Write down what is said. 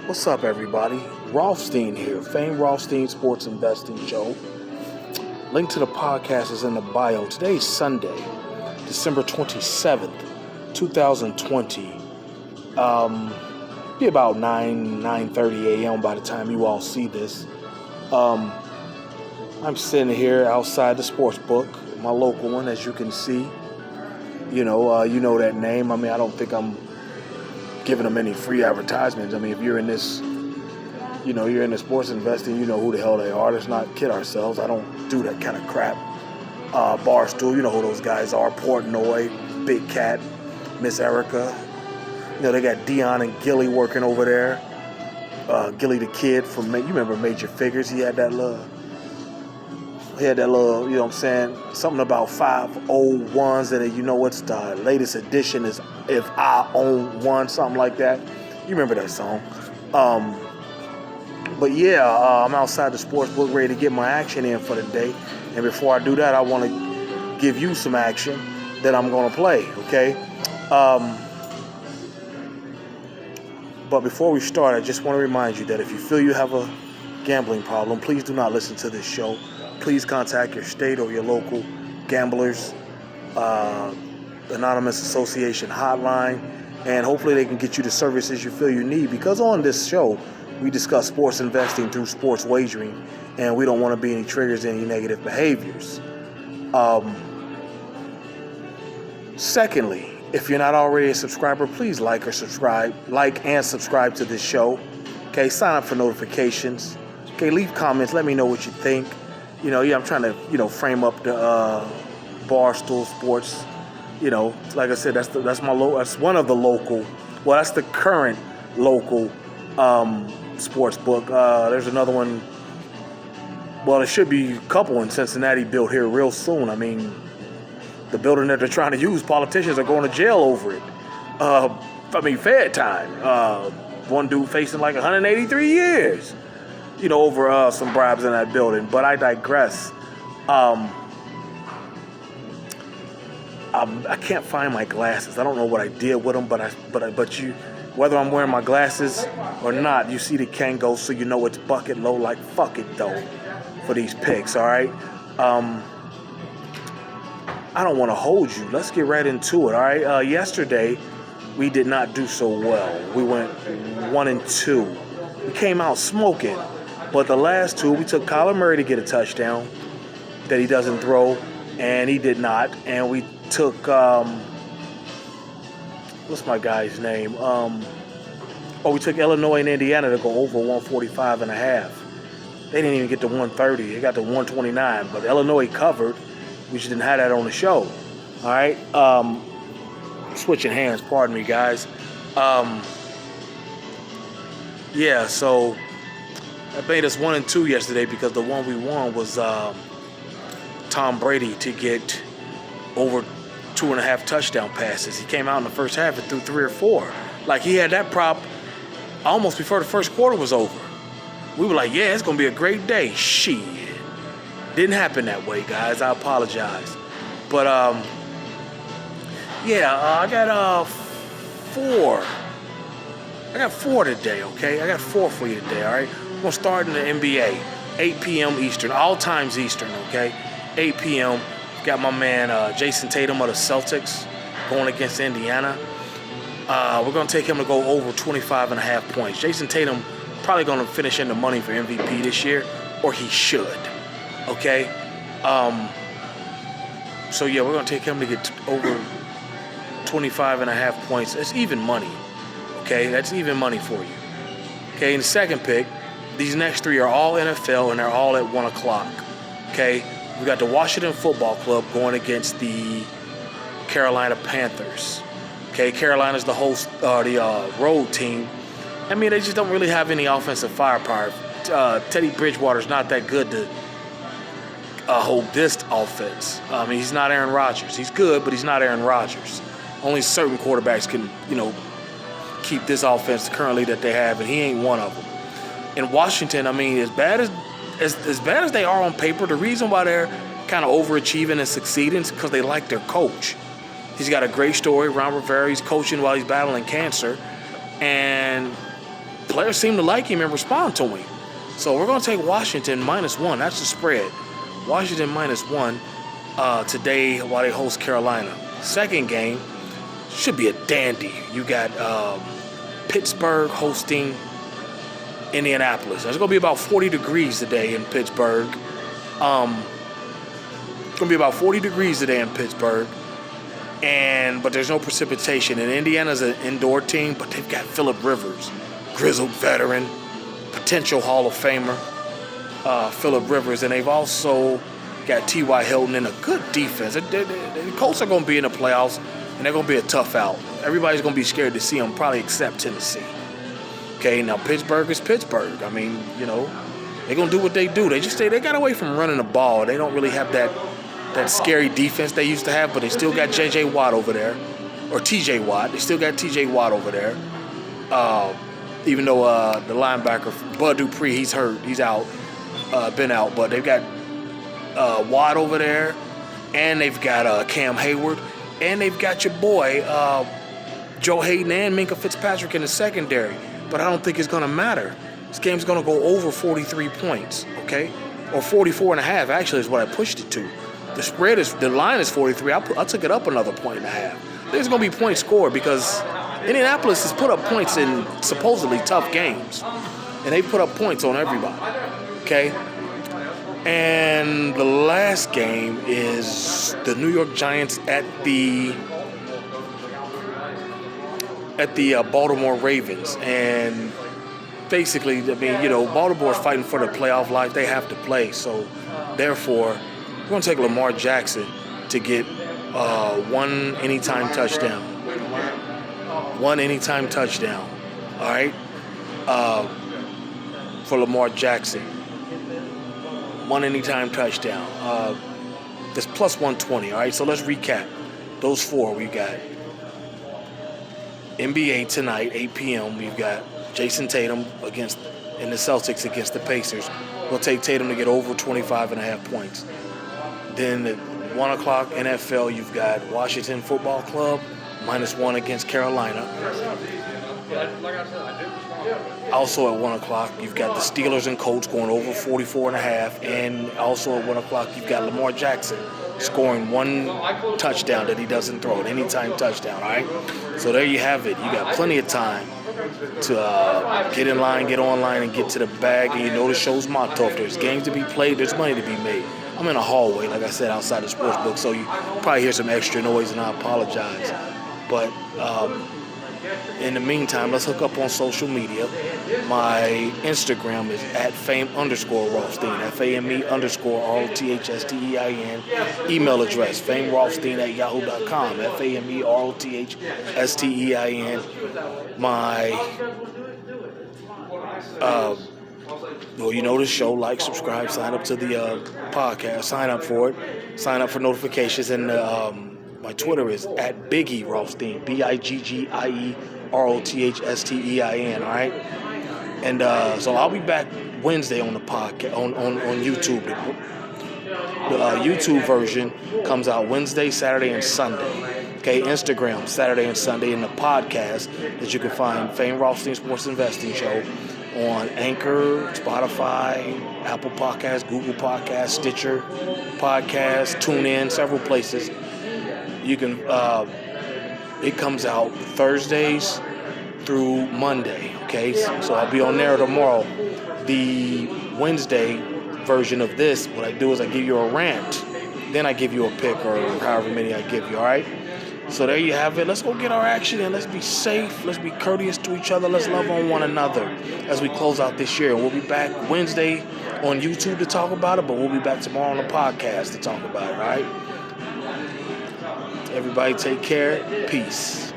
What's up, everybody? Rothstein here, famed Rothstein Sports Investing Show. Link to the podcast is in the bio. Today's Sunday, December 27th, 2020. Be about 9:30 a.m. by the time you all see this. I'm sitting here outside the sports book, my local one, as you can see. You know that name. I mean, I don't think I'm giving them any free advertisements. I mean, if you're in this, you're in the sports investing, you know who the hell they are. Let's not kid ourselves. I don't do that kind of crap. Barstool, you know who those guys are. Portnoy, Big Cat, Miss Erica. They got Dion and Gilly working over there. Gilly the Kid from, you remember Major Figures? He had that little, you know what I'm saying? Something about 501s, and what's the latest edition is If I Own One, something like that. You remember that song. But yeah, I'm outside the sports book ready to get my action in for the day. And before I do that, I want to give you some action that I'm going to play, okay? But before we start, I just want to remind you that if you feel you have a gambling problem, please do not listen to this show. Please contact your state or your local gamblers anonymous association hotline, and hopefully they can get you the services you feel you need, because on this show we discuss sports investing through sports wagering, and we don't want to be any triggers, any negative behaviors. Secondly, if you're not already a subscriber, please like and subscribe to this show. Okay, sign up for notifications. Okay, leave comments, let me know what you think. I'm trying to, frame up the Barstool Sports. Like I said, that's one of the local. Well, that's the current local sports book. There's another one. Well, there should be a couple in Cincinnati built here real soon. I mean, the building that they're trying to use, politicians are going to jail over it. Fed time. One dude facing like 183 years. Over some bribes in that building. But I digress. I can't find my glasses. I don't know what I did with them, but whether I'm wearing my glasses or not, you see the Kango, so you know it's bucket low. Like, fuck it though, for these picks. All right. I don't want to hold you. Let's get right into it. All right. Yesterday, we did not do so well. We went 1-2. We came out smoking. But the last two, we took Kyler Murray to get a touchdown that he doesn't throw, and he did not. And we took, what's my guy's name? We took Illinois and Indiana to go over 145.5. They didn't even get to 130. They got to 129. But Illinois covered. We just didn't have that on the show. All right. Switching hands. Pardon me, guys. So that made us 1-2 yesterday, because the one we won was Tom Brady to get over 2.5 touchdown passes. He came out in the first half and threw 3 or 4. Like, he had that prop almost before the first quarter was over. We were like, yeah, it's going to be a great day. Shit. Didn't happen that way, guys. I apologize. But, I got 4. I got 4 today, okay? I got 4 for you today, all right? We're going to start in the NBA, 8 p.m. Eastern, all times Eastern, okay? 8 p.m. Got my man Jason Tatum of the Celtics going against Indiana. We're going to take him to go over 25.5 points. Jason Tatum probably going to finish in the money for MVP this year, or he should, okay? We're going to take him to get over 25.5 points. It's even money, okay? That's even money for you. Okay, in the second pick, these next 3 are all NFL, and they're all at 1 o'clock. Okay, we got the Washington Football Club going against the Carolina Panthers. Okay, Carolina's the host, the road team. I mean, they just don't really have any offensive firepower. Teddy Bridgewater's not that good to hold this offense. I mean, he's not Aaron Rodgers. He's good, but he's not Aaron Rodgers. Only certain quarterbacks can, keep this offense currently that they have, and he ain't one of them. In Washington, I mean, as bad as they are on paper, the reason why they're kind of overachieving and succeeding is because they like their coach. He's got a great story. Ron Rivera, he's coaching while he's battling cancer. And players seem to like him and respond to him. So we're going to take Washington -1. That's the spread. Washington -1 today while they host Carolina. Second game should be a dandy. You got Pittsburgh hosting Indianapolis. It's going to be about 40 degrees today in Pittsburgh. It's going to be about 40 degrees today in Pittsburgh. But there's no precipitation. And Indiana's an indoor team, but they've got Phillip Rivers, grizzled veteran, potential Hall of Famer, Phillip Rivers. And they've also got T.Y. Hilton and a good defense. The Colts are going to be in the playoffs, and they're going to be a tough out. Everybody's going to be scared to see them, probably except Tennessee. Okay, now Pittsburgh is Pittsburgh. I mean, you know, they're going to do what they do. They got away from running the ball. They don't really have that scary defense they used to have, but they still got J.J. Watt over there, or T.J. Watt. They still got T.J. Watt over there. Even though the linebacker, Bud Dupree, he's hurt. He's out, been out. But they've got Watt over there, and they've got Cam Hayward, and they've got your boy, Joe Hayden and Minkah Fitzpatrick in the secondary. But I don't think it's going to matter. This game's going to go over 43 points, okay? Or 44.5, actually, is what I pushed it to. The line is 43. I took it up another 1.5. There's going to be points scored because Indianapolis has put up points in supposedly tough games. And they put up points on everybody, okay? And the last game is the New York Giants at the Baltimore Ravens. And basically, I mean, you know, Baltimore's fighting for the playoff life. They have to play. So, therefore, we're going to take Lamar Jackson to get one anytime touchdown. One anytime touchdown. All right? For Lamar Jackson. One anytime touchdown. That's plus 120. All right? So let's recap. Those four we got. NBA tonight, 8 p.m. We've got Jason Tatum and the Celtics against the Pacers. We'll take Tatum to get over 25.5 points. Then at 1 o'clock NFL, you've got Washington Football Club -1 against Carolina. Also at 1 o'clock, you've got the Steelers and Colts going over 44.5. And also at 1 o'clock, you've got Lamar Jackson scoring one touchdown that he doesn't throw, an anytime touchdown, all right? So there you have it. You got plenty of time to get in line, get online, and get to the bag. And you know the show's motto. If there's games to be played, there's money to be made. I'm in a hallway, like I said, outside the sports book, so you probably hear some extra noise, and I apologize. But in the meantime, let's hook up on social media. My Instagram is @fame_Rothstein, FAME_ROTHSTEIN. Email address, famerothstein@yahoo.com, FAMEROTHSTEIN. My, well, you know the show, like, subscribe, sign up to the podcast, sign up for it, sign up for notifications, and my Twitter is @Biggie Rothstein, BIGGIEROTHSTEIN, all right? And so I'll be back Wednesday on the podcast, on YouTube. The YouTube version comes out Wednesday, Saturday, and Sunday. Okay, Instagram, Saturday and Sunday, and the podcast that you can find, Fame Rothstein Sports Investing Show, on Anchor, Spotify, Apple Podcasts, Google Podcasts, Stitcher Podcasts, TuneIn, several places. You can, it comes out Thursdays through Monday, okay? So I'll be on there tomorrow. The Wednesday version of this, what I do is I give you a rant, then I give you a pick, or however many I give you, all right? So there you have it. Let's go get our action in. Let's be safe. Let's be courteous to each other. Let's love on one another as we close out this year. And we'll be back Wednesday on YouTube to talk about it, but we'll be back tomorrow on the podcast to talk about it, all right? Everybody take care. Peace.